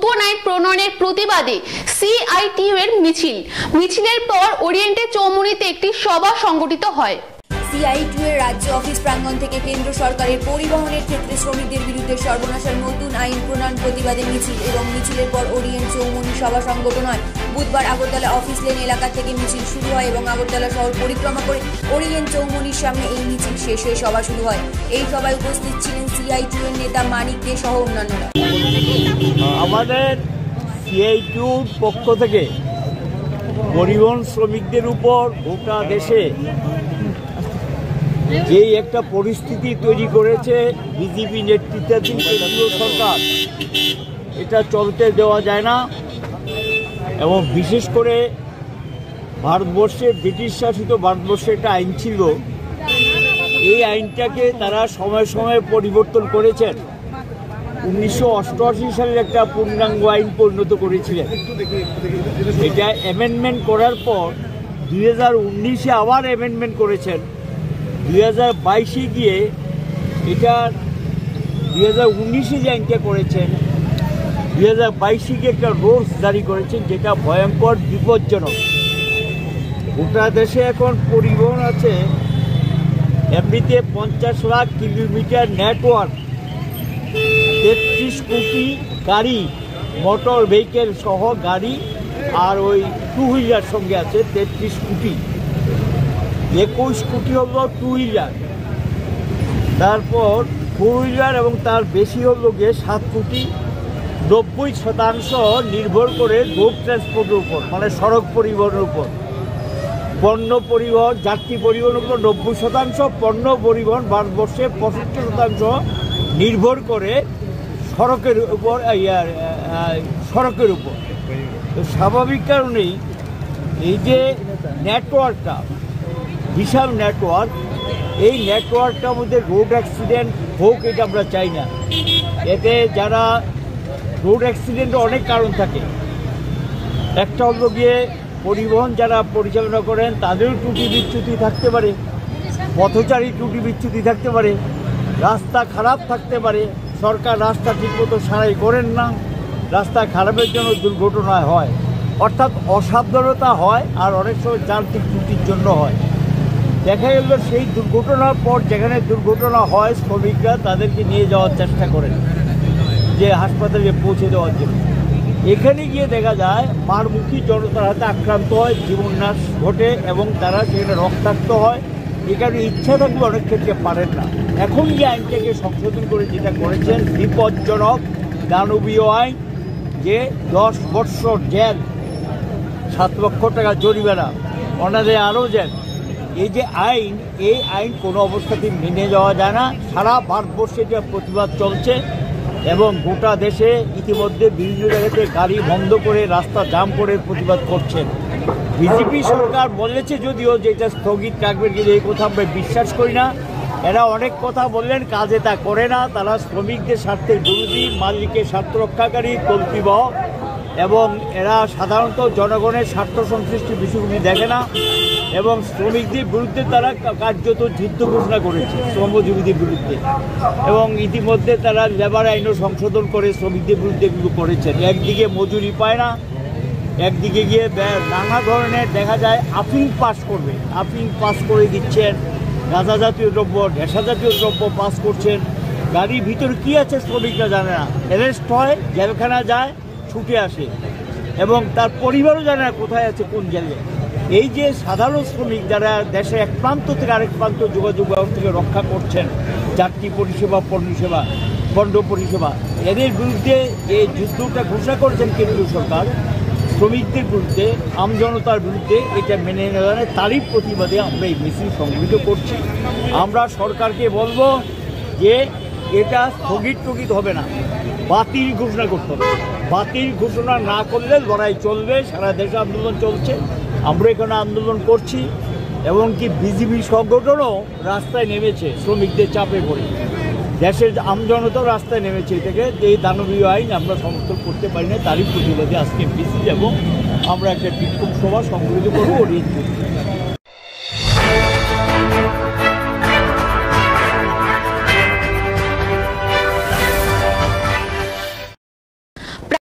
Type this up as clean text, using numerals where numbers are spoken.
নতুন আইন প্রণয়নের প্রতিবাদে সিআইটিইউ এর মিছিলের পর ওরিয়েন্টে চৌমুহনীতে একটি সভা সংগঠিত হয়। সিআইটিইউ এর রাজ্য অফিস প্রাঙ্গণ থেকে কেন্দ্র সরকারের পরিবহনের ক্ষেত্রে শ্রমিকদের বিরুদ্ধে সর্বনাশের নতুন আইন প্রণয়ন প্রতিবাদে মিছিল এবং মিছিলের পর ওরিয়েন্ট চৌমুহনী সভা সংগঠন হয়। বুধবার আগরতলা অফিস লেন এলাকা থেকে মিছিল শুরু হয় এবং আগরতলা শহর পরিক্রমা করে ওরিয়েন্ট চৌমুহনীর সামনে এই মিছিল শেষ হয়ে সভা শুরু হয়। এই সভায় উপস্থিত ছিলেন সিআইটিইউ এর নেতা মানিক দে সহ অন্যান্যরা। আমাদের সিআইটিইউর পক্ষ থেকে পরিবহন শ্রমিকদের উপর গোটা দেশে যেই একটা পরিস্থিতি তৈরি করেছে বিজেপি নেতৃত্বাধীন কেন্দ্রীয় সরকার, এটা চলতে দেওয়া যায় না। এবং বিশেষ করে ভারতবর্ষে ব্রিটিশ শাসিত ভারতবর্ষে একটা আইন ছিল, এই আইনটাকে তারা সময়ে সময়ে পরিবর্তন করেছেন। 1988 সালের একটা পূর্ণাঙ্গ আইন পরিণত করেছিলেন। এটা অ্যামেন্ডমেন্ট করার পর 2019-এ আবার অ্যামেন্ডমেন্ট করেছেন। 2022-এ গিয়ে এটা 2019-এ যে আইনটা করেছেন 2022-এ গিয়ে একটা রুলস জারি করেছেন, যেটা ভয়ঙ্কর বিপজ্জনক। গোটা দেশে এখন পরিবহন আছে এমনিতে 50 লাখ কিলোমিটার নেটওয়ার্ক, 33 কোটি গাড়ি, মোটর ভেহিকেল সহ গাড়ি, আর ওই টু হুইলার সঙ্গে আছে 33 কোটি। 21 কোটি হল টু হুইলার, তারপর ফোর হুইলার এবং তার বেশি হল গিয়ে 7 কোটি। 90% নির্ভর করে রোড ট্রান্সপোর্টের উপর, মানে সড়ক পরিবহনের উপর। পণ্য পরিবহন, যাত্রী পরিবহনের উপর 90%, পণ্য পরিবহন ভারতবর্ষে 65% নির্ভর করে সড়কের উপর। তো স্বাভাবিক কারণেই এই যে নেটওয়ার্কটা, বিশাল নেটওয়ার্ক, এই নেটওয়ার্কটার মধ্যে রোড অ্যাক্সিডেন্ট হোক, এটা আমরা চাই না। এতে যারা রোড অ্যাক্সিডেন্টের অনেক কারণ থাকে। একটা হলো গিয়ে পরিবহন যারা পরিচালনা করেন তাদেরও ত্রুটি বিচ্যুতি থাকতে পারে, পথচারী ত্রুটি বিচ্যুতি থাকতে পারে, রাস্তা খারাপ থাকতে পারে, সরকার রাস্তা ঠিকমতো সারাই করেন না, রাস্তা খারাপের জন্য দুর্ঘটনা হয়, অর্থাৎ অসাবধানতা হয়, আর অনেক সময় যান্ত্রিক ত্রুটির জন্য হয়। দেখা গেল সেই দুর্ঘটনার পর যেখানে দুর্ঘটনা হয় শ্রমিকরা তাদেরকে নিয়ে যাওয়ার চেষ্টা করেন যে হাসপাতালে পৌঁছে দেওয়ার জন্য। এখানে গিয়ে দেখা যায় মারমুখী জনতার হাতে আক্রান্ত হয়, জীবননাশ ঘটে এবং তারা সেখানে রক্তাক্ত হয়। এখানে ইচ্ছা থাকলে অনেক ক্ষেত্রে পারেন না। এখন যে আইনটাকে সংশোধন করে যেটা করেছেন বিপজ্জনক দানবীয় আইন, যে 10 বৎসর জেল, 7 লক্ষ টাকা জরিমানা, অনাদে আরও জেল। এই যে আইন, এই আইন কোনো অবস্থাতেই মেনে যাওয়া যায় না। সারা ভারতবর্ষে এটা প্রতিবাদ চলছে এবং গোটা দেশে ইতিমধ্যে বিভিন্ন জায়গাতে গাড়ি বন্ধ করে রাস্তা জাম করে প্রতিবাদ করছেন। বিজেপি সরকার বলেছে যদিও যে এটা স্থগিত রাখবে, কিন্তু এই কথা আমরা বিশ্বাস করি না। এরা অনেক কথা বললেন, কাজে তা করে না। তারা শ্রমিকদের স্বার্থের বিরোধী, মালিকের স্বার্থ রক্ষাকারী, তল্পিবহ, এবং এরা সাধারণত জনগণের স্বার্থ সংশ্লিষ্ট বিষয়গুলি দেখে না এবং শ্রমিকদের বিরুদ্ধে তারা কার্যত যুদ্ধ ঘোষণা করেছে শ্রমজীবীদের বিরুদ্ধে। এবং ইতিমধ্যে তারা লেবার আইনও সংশোধন করে শ্রমিকদের বিরুদ্ধে এগুলো করেছেন। একদিকে মজুরি পায় না, একদিকে গিয়ে নানা ধরনের দেখা যায় আফিং পাস করবে, আফিং পাস করে দিচ্ছেন, গাঁজা জাতীয় দ্রব্য, নেশা জাতীয় দ্রব্য পাস করছেন। গাড়ির ভিতরে কী আছে শ্রমিকরা জানে না, অ্যারেস্ট হয়, জেলখানা যায়, ছুটে আসে এবং তার পরিবারও জানে না কোথায় আছে, কোন জেলে। এই যে সাধারণ শ্রমিক যারা দেশে এক প্রান্ত থেকে আরেক প্রান্ত যোগাযোগ ব্যবস্থাকে রক্ষা করছেন, যাত্রী পরিষেবা, পণ্য পরিষেবা, এদের বিরুদ্ধে যে যুদ্ধটা ঘোষণা করেছেন কেন্দ্রীয় সরকার শ্রমিকদের বিরুদ্ধে, আমজনতার বিরুদ্ধে, এটা মেনে নেওয়া যায়। তারই প্রতিবাদে আমরা এই মিছিল সংগঠিত করছি। আমরা সরকারকে বলবো যে এটা স্থগিত হবে না, বাতিল ঘোষণা করতে হবে। বাতিল ঘোষণা না করলে লড়াই চলবে, সারা দেশে আন্দোলন চলছে, আমরা এখানে আন্দোলন করছি এবং কি বিজেপি সংগঠনও রাস্তায় নেমেছে শ্রমিকদের চাপে পড়ে। দেশের আমজনতাও রাস্তায় নেমেছে। এটাকে এই দানবীয় আইন আমরা সমর্থন করতে পারি না, তারই প্রতিবাদে আজকে মিছিল এবং আমরা একটা বিক্ষোভ সভা সংগঠিত করবো।